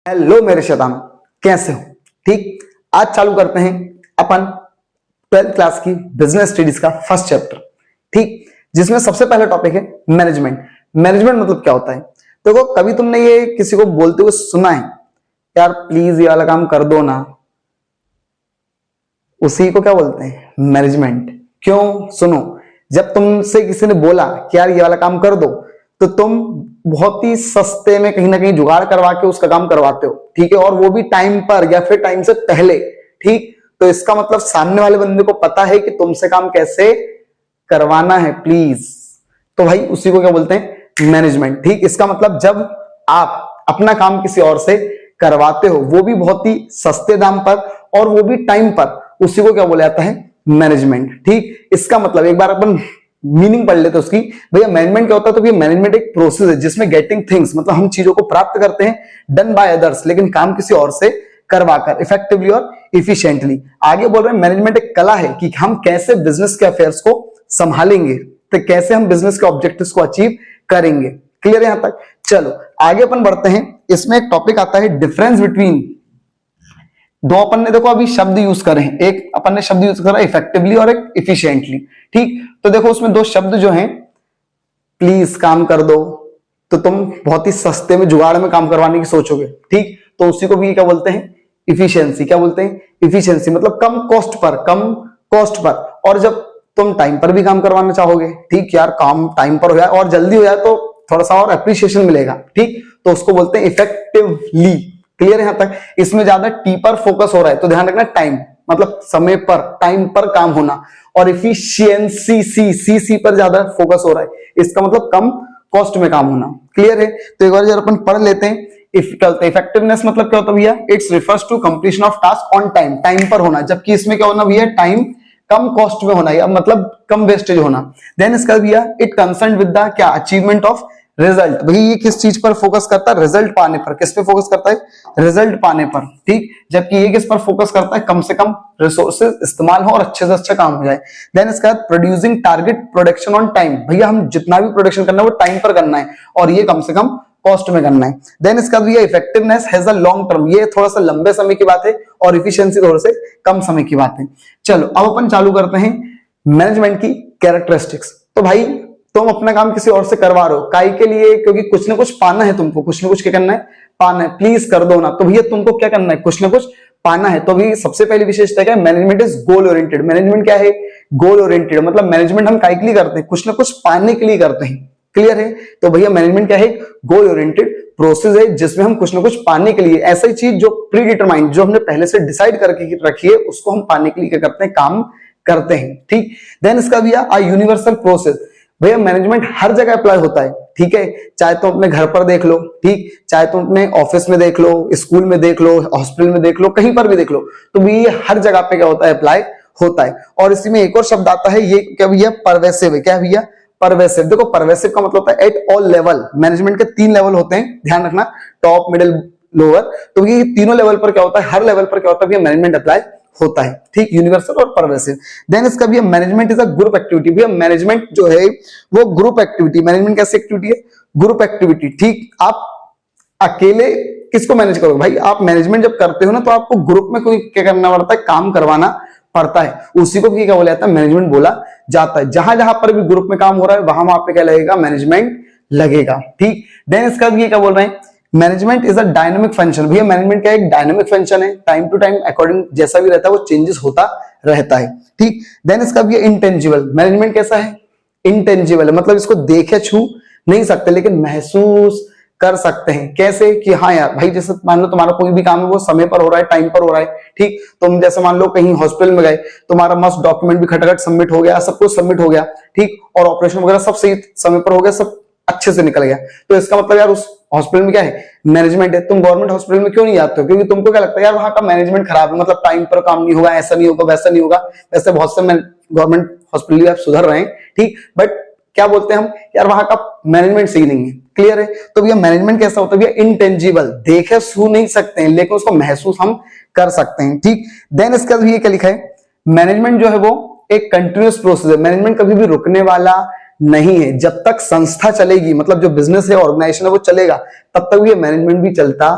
Hello मेरे शैतान, कैसे हो? ठीक, आज चालू करते हैं अपन 12th क्लास की बिजनेस स्टडीज का फर्स्ट चैप्टर। ठीक, जिसमें सबसे पहला टॉपिक है मैनेजमेंट। मैनेजमेंट मतलब क्या होता है? देखो, कभी तुमने ये किसी को बोलते हुए सुना है, यार प्लीज ये वाला काम कर दो ना? उसी को क्या बोलते हैं? मैनेजमेंट। क्यों? सुनो, जब तुमसे किसी ने बोला कि यार ये वाला काम कर दो, तो तुम बहुत ही सस्ते में कहीं ना कहीं जुगाड़ करवा के उसका काम करवाते हो, ठीक है, और वो भी टाइम पर या फिर टाइम से पहले। ठीक, तो इसका मतलब सामने वाले बंदे को पता है कि तुमसे काम कैसे करवाना है, प्लीज। तो भाई उसी को क्या बोलते हैं? मैनेजमेंट। ठीक, इसका मतलब जब आप अपना काम किसी और से करवाते हो, वो भी बहुत ही सस्ते दाम पर और वो भी टाइम पर, उसी को क्या बोला जाता है? मैनेजमेंट। ठीक, इसका मतलब एक बार अपन मीनिंग पढ़ लेते उसकी। भैया मैनेजमेंट क्या होता है? तो भैया मैनेजमेंट एक प्रोसेस है जिसमें गेटिंग थिंग्स, मतलब हम चीजों को प्राप्त करते हैं, डन बाय अदर्स, लेकिन काम किसी और से करवाकर, इफेक्टिवली और इफिशिएंटली। आगे बोल रहे हैं मैनेजमेंट एक कला है कि हम कैसे बिजनेस के अफेयर्स को संभालेंगे, तो कैसे हम बिजनेस के ऑब्जेक्टिव्स को अचीव करेंगे। क्लियर है यहां तक? चलो आगे अपन बढ़ते हैं। इसमें एक टॉपिक आता है डिफरेंस बिटवीन। दो अपन ने देखो अभी शब्द यूज करे हैं, एक अपन ने शब्द यूज करा इफेक्टिवली और एक इफिशिएंटली। ठीक, तो देखो उसमें दो शब्द जो हैं, प्लीज काम कर दो, तो तुम बहुत ही सस्ते में जुगाड़ में काम करवाने की सोचोगे। ठीक, तो उसी को भी क्या बोलते हैं? इफिशियंसी। क्या बोलते हैं? इफिशियंसी, मतलब कम कॉस्ट पर, कम कॉस्ट पर। और जब तुम टाइम पर भी काम करवाना चाहोगे, ठीक यार काम टाइम पर हो जाए और जल्दी हो जाए, तो थोड़ा सा और अप्रिसिएशन मिलेगा। ठीक, तो उसको बोलते हैं इफेक्टिवली। क्लियर है यहां तक? इसमें ज्यादा टी पर फोकस हो रहा है, तो ध्यान रखना टाइम, मतलब समय पर, टाइम पर काम होना। और इफिशियंसी सी पर ज्यादा फोकस हो रहा है, इसका मतलब कम कॉस्ट में काम होना। क्लियर है? तो एक बार जरा अपन पढ़ लेते हैं। इफेक्टिवनेस मतलब क्या होता है भैया? It's refers to completion of task on time, time पर होना। जबकि इसमें क्या होना भैया? टाइम कम कॉस्ट में होना, या मतलब कम वेस्टेज होना। देन इसका भैया इट कंसर्न विद द क्या? Achievement of result. भाई ये किस चीज पर फोकस करता है? रिजल्ट पाने पर। किस पे फोकस करता है? रिजल्ट पाने पर। ठीक, जबकि ये किस पर फोकस करता है? कम से कम रिसोर्सेज इस्तेमाल हो और अच्छे से अच्छा काम हो जाए। देन इसका producing target production on time. भैया हम जितना भी प्रोडक्शन करना है वो टाइम पर करना है और ये कम से कम कॉस्ट में करना है। देन इसका भैया effectiveness has a long term, ये थोड़ा सा लंबे समय की बात है, और इफिशियंसी थोड़ा से कम समय की बात है। चलो अब अपन चालू करते हैं मैनेजमेंट की कैरेक्टरिस्टिक्स। तो भाई तुम अपना काम किसी और से करवा रहे हो, काई के लिए? क्योंकि कुछ ना कुछ पाना है तुमको, कुछ ना कुछ क्या करना है? पाना है। प्लीज कर दो ना, तो भैया तुमको क्या करना है? कुछ ना कुछ पाना है। तो भी सबसे पहली विशेषता क्या है? Management is goal oriented. Management क्या है? Goal oriented. मतलब मैनेजमेंट हम काई के लिए करते हैं? कुछ ना कुछ पाने के लिए करते हैं। क्लियर है? तो भैया मैनेजमेंट क्या है? गोल ओरिएंटेड प्रोसेस है जिसमें हम कुछ ना कुछ पाने के लिए, ऐसी चीज जो प्री डिटरमाइंड, जो हमने पहले से डिसाइड करके रखी है, उसको हम पाने के लिए क्या करते हैं? काम करते हैं। ठीक, देन इसका भैया अ यूनिवर्सल प्रोसेस। भैया मैनेजमेंट हर जगह अप्लाई होता है। ठीक है, चाहे तुम अपने घर पर देख लो, ठीक, चाहे तुम अपने ऑफिस में देख लो, स्कूल में देख लो, हॉस्पिटल में देख लो, कहीं पर भी देख लो, तो भी ये हर जगह पे क्या होता है? अप्लाई होता है। और इसी में एक और शब्द आता है, ये क्या भैया? परवेसिव है। क्या भैया? परवेसिव। देखो परवेसिव का मतलब होता है एट ऑल लेवल। मैनेजमेंट के 3 लेवल होते हैं, ध्यान रखना, टॉप, मिडिल, लोअर। तो ये तीनों लेवल पर क्या होता है? हर लेवल पर क्या होता है भैया? मैनेजमेंट अप्लाई होता है। ठीक, यूनिवर्सल और परवेसिव। देन इसका भी management is a group activity. भैया मैनेजमेंट जो है वो ग्रुप एक्टिविटी। मैनेजमेंट कैसी एक्टिविटी है? Group activity. ठीक, आप अकेले किसको मैनेज करोगे? भाई आप मैनेजमेंट जब करते हो ना, तो आपको ग्रुप में कोई क्या करना पड़ता है? काम करवाना पड़ता है। उसी को भी क्या बोला जाता है? मैनेजमेंट बोला जाता है। जहां जहां पर भी ग्रुप में काम हो रहा है, वहां वहां पे क्या लगेगा? मैनेजमेंट लगेगा। ठीक, देन इसका भी क्या बोल रहे हैं? Management is a dynamic function. भैया मैनेजमेंट क्या? एक डायनामिक फंक्शन है, टाइम टू टाइम अकॉर्डिंग जैसा भी रहता है वो चेंजेस होता रहता है। ठीक, देन इसका भी इंटेंजिबल। मैनेजमेंट कैसा है? इंटेंजिबल, मतलब इसको देखे छू नहीं सकते, लेकिन महसूस कर सकते हैं। कैसे? कि हाँ यार भाई, जैसे मान लो तुम्हारा कोई भी काम है वो समय पर हो रहा है, टाइम पर हो रहा है। ठीक, तुम जैसे मान लो कहीं हॉस्पिटल में गए, तुम्हारा मस्त डॉक्यूमेंट भी खटाखट सबमिट हो गया, सब कुछ सबमिट हो गया, ठीक, और ऑपरेशन वगैरह सब सही समय पर हो गया, सब अच्छे से निकल गया। तो इसका मतलब यार उस हॉस्पिटल में क्या है? मैनेजमेंट है। तुम गवर्नमेंट हॉस्पिटल में क्यों नहीं जाते हो? क्योंकि तुमको क्या लगता है यार वहां का मैनेजमेंट खराब है, मतलब टाइम पर काम नहीं होगा, ऐसा नहीं होगा, वैसा नहीं होगा। वैसे बहुत से गवर्नमेंट हॉस्पिटल आप सुधर रहे हैं, ठीक, बट क्या बोलते हैं हम? यार वहां का मैनेजमेंट सही नहीं है। क्लियर है? तो भैया मैनेजमेंट कैसा होता है भैया? इंटेंजिबल, देखे छू नहीं सकते हैं, लेकिन उसको महसूस हम कर सकते हैं। ठीक, देन इसका भी क्या लिखा है? मैनेजमेंट जो है वो एक कंटिन्यूअस प्रोसेस है। मैनेजमेंट कभी भी रुकने वाला नहीं है। जब तक संस्था चलेगी, मतलब जो बिजनेस है, ऑर्गेनाइजेशन है, वो चलेगा, तब तक ये मैनेजमेंट भी चलता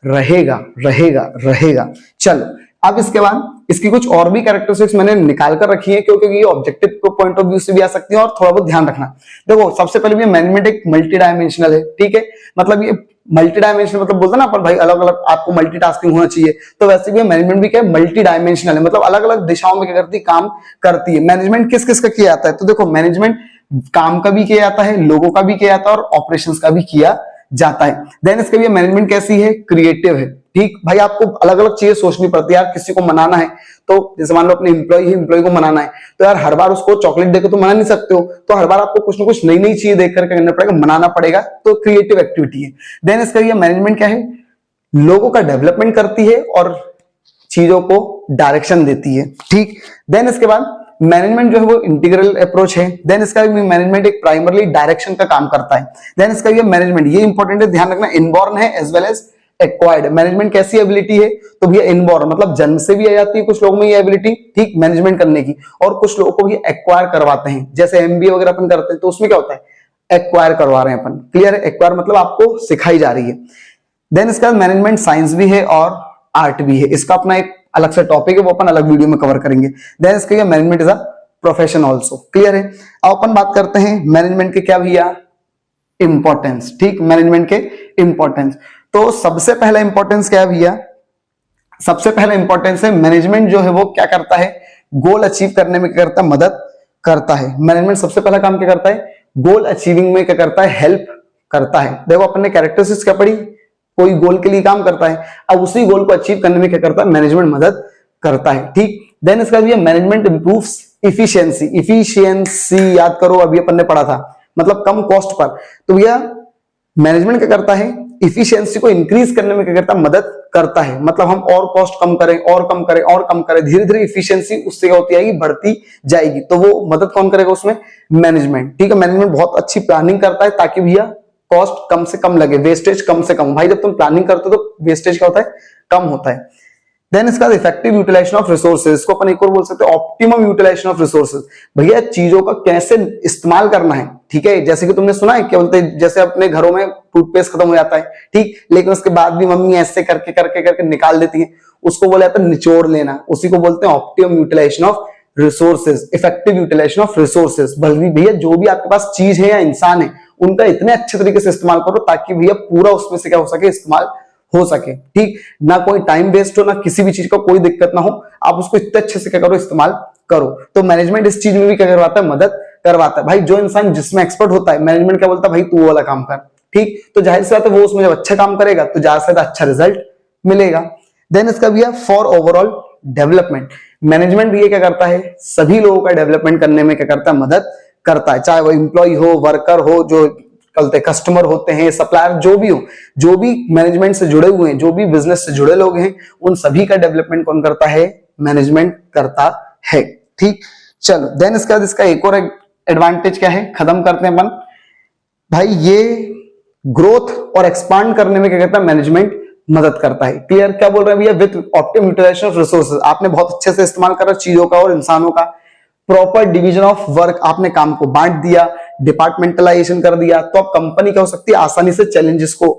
रहेगा रहेगा रहेगा। चलो अब इसके बाद इसकी कुछ और भी कैरेक्टरिस्टिक्स मैंने निकाल कर रखी है, क्योंकि ये ऑब्जेक्टिव को पॉइंट ऑफ व्यू से भी आ सकती है और थोड़ा बहुत ध्यान रखना। देखो सबसे पहले ये मैनेजमेंट एक मल्टी डायमेंशनल है, ठीक है। मतलब ये मल्टी डायमेंशनल मतलब बोलते हैं ना अपन भाई अलग अलग आपको मल्टीटास्किंग होना चाहिए, तो वैसे भी मैनेजमेंट भी क्या है, मल्टी डायमेंशनल है, मतलब अलग अलग दिशाओं में क्या करती है, काम करती है। मैनेजमेंट किस किस का किया जाता है, तो देखो मैनेजमेंट काम का भी किया जाता है, लोगों का भी किया जाता है और ऑपरेशंस का भी किया जाता है। देन इसके भी मैनेजमेंट कैसी है, क्रिएटिव है, ठीक भाई। आपको अलग अलग चीजें सोचनी पड़ती है यार, किसी को मनाना है तो जैसे मान लो अपने एम्प्लॉय को मनाना है, तो यार हर बार उसको चॉकलेट देकर तो मना नहीं सकते हो, तो हर बार आपको कुछ ना कुछ नई नई चीजें देख करके करना पड़ेगा, मनाना पड़ेगा, तो क्रिएटिव एक्टिविटी है। देन इसका ये मैनेजमेंट क्या है, लोगों का डेवलपमेंट करती है और चीजों को डायरेक्शन देती है, ठीक। देन इसके बाद मैनेजमेंट जो है वो इंटीग्रल अप्रोच है। देन इसका मैनेजमेंट एक प्राइमरली डायरेक्शन का काम करता है। देन इसका ये मैनेजमेंट, ये इंपॉर्टेंट है, ध्यान रखना, इनबॉर्न है as well as acquired. Management कैसी एबिलिटी है, तो भैया इनबॉर्न मतलब जन्म से भी आ जाती है कुछ लोगों में ये एबिलिटी, ठीक, मैनेजमेंट करने की, और कुछ लोगों को भी एक्वायर करवाते हैं, जैसे एमबीए वगैरह अपन करते हैं तो उसमें क्या होता है, एक्वायर करवा रहे हैं अपन, क्लियर है। एक्वायर मतलब आपको सिखाई जा रही है। देन इसका मैनेजमेंट साइंस भी है और आर्ट भी है, इसका अपना एक अलग से टॉपिक है, वो अपन अलग वीडियो में कवर करेंगे। देन इसका management is a profession also, clear है। अब अपन बात करते हैं मैनेजमेंट के क्या भैया, इंपॉर्टेंस, ठीक, मैनेजमेंट के इंपॉर्टेंस। तो सबसे पहला इंपॉर्टेंस क्या है भैया, सबसे पहला इंपॉर्टेंस है मैनेजमेंट जो है वो क्या करता है, गोल अचीव करने में क्या करता है, मदद करता है। मैनेजमेंट सबसे पहला काम क्या करता है, गोल अचीविंग में क्या करता है, हेल्प करता है। देखो अपन ने कैरेक्टरिस्टिक्स क्या पढ़ी, कोई गोल के लिए काम करता है, अब उसी गोल को अचीव करने में क्या करता है, मैनेजमेंट मदद करता है, ठीक। देन इसका भी मैनेजमेंट इंप्रूव्स इफिशियंसी, इफिशियंसी याद करो अभी अपन ने पढ़ा था, मतलब कम कॉस्ट पर, तो भैया मैनेजमेंट क्या करता है, इफिशियंसी को इंक्रीज करने में क्या करता है, मदद करता है। मतलब हम और कॉस्ट कम करें और कम करें और कम करें, धीरे धीरे इफिशियंसी उससे क्या होती जाएगी, बढ़ती जाएगी, तो वो मदद कौन करेगा उसमें, मैनेजमेंट, ठीक है। मैनेजमेंट बहुत अच्छी प्लानिंग करता है ताकि भैया कॉस्ट कम से कम लगे, वेस्टेज कम से कम। भाई जब तुम प्लानिंग करते हो तो वेस्टेज क्या होता है, कम होता है। देन इसका इफेक्टिव यूटिलाइजेशन ऑफ रिसोर्सेज, इसको अपन एक और बोल सकते हैं ऑप्टिमम यूटिलाइजेशन ऑफ रिसोर्सेज। भैया चीजों का कैसे इस्तेमाल करना है, ठीक है। जैसे कि तुमने सुना है क्या बोलते हैं, जैसे अपने घरों में टूथपेस्ट खत्म हो जाता है, ठीक, लेकिन उसके बाद भी मम्मी ऐसे करके करके करके निकाल देती है, उसको बोला जाता है निचोड़ लेना, उसी को बोलते हैं optimum utilisation of resources, effective utilisation of resources. बल्कि भैया जो भी आपके पास चीज है या इंसान है, उनका इतने अच्छे तरीके से इस्तेमाल करो ताकि भैया पूरा उसमें से क्या हो सके, इस्तेमाल हो सके, ठीक, ना कोई टाइम वेस्ट हो, ना किसी भी चीज का कोई दिक्कत ना हो, आप उसको इतने अच्छे से क्या करो, इस्तेमाल करो। तो मैनेजमेंट इस चीज में भी क्या करवाता है, मदद करवाता है। भाई जो इंसान जिसमें एक्सपर्ट होता है, मैनेजमेंट क्या बोलता है, भाई तू वो वाला काम कर, ठीक, तो जाहिर सी बात है वो उसमें जब अच्छा काम करेगा तो ज्यादा से ज्यादा अच्छा रिजल्ट मिलेगा। देन इसका भी है फॉर ओवरऑल डेवलपमेंट, मैनेजमेंट भी ये क्या करता है, सभी लोगों का डेवलपमेंट करने में क्या करता है, मदद करता है, चाहे वो एम्प्लॉय हो, वर्कर हो, जो कस्टमर होते हैं, सप्लायर जो भी हो, जो भी मैनेजमेंट से जुड़े हुए हैं, जो भी बिजनेस से जुड़े लोग हैं, उन सभी का डेवलपमेंट कौन करता है, मैनेजमेंट करता है, ठीक। चलो देन इसका एक और एडवांटेज क्या है, खत्म करते हैं अपन। भाई ये ग्रोथ और एक्सपांड करने में क्या करता है, मैनेजमेंट मदद करता है, क्लियर। क्या बोल रहे हैं भैया, with optimum utilisation of resources, आपने बहुत अच्छे से इस्तेमाल करा चीजों का और इंसानों का। प्रॉपर डिवीजन ऑफ वर्क, आपने काम को बांट दिया, डिपार्टमेंटलाइजेशन कर दिया, तो अब कंपनी क्या हो सकती है, आसानी से चैलेंजेस को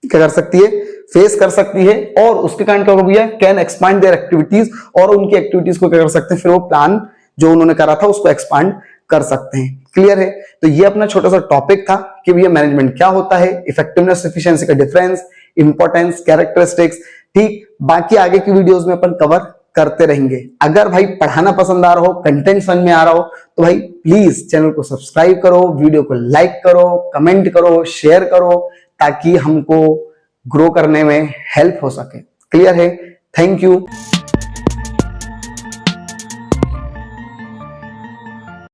क्या कर सकती है, फेस कर सकती है, और उसके कारण क्या होगा भैया, कैन एक्सपांड देयर एक्टिविटीज, और उनकी एक्टिविटीज को क्या कर सकते हैं, फिर वो प्लान जो उन्होंने करा था उसको एक्सपांड कर सकते हैं, क्लियर है। तो ये अपना छोटा सा टॉपिक था कि भैया मैनेजमेंट क्या होता है, इफेक्टिवनेस एफिशिएंसी का डिफरेंस, इंपॉर्टेंस, कैरेक्टरिस्टिक्स, ठीक। बाकी आगे की वीडियोस में अपन कवर करते रहेंगे। अगर भाई पढ़ाना पसंद आ रहा हो, कंटेंट समझ में आ रहा हो, तो भाई प्लीज चैनल को सब्सक्राइब करो, वीडियो को लाइक करो, कमेंट करो, शेयर करो, ताकि हमको ग्रो करने में हेल्प हो सके, क्लियर है। Thank you.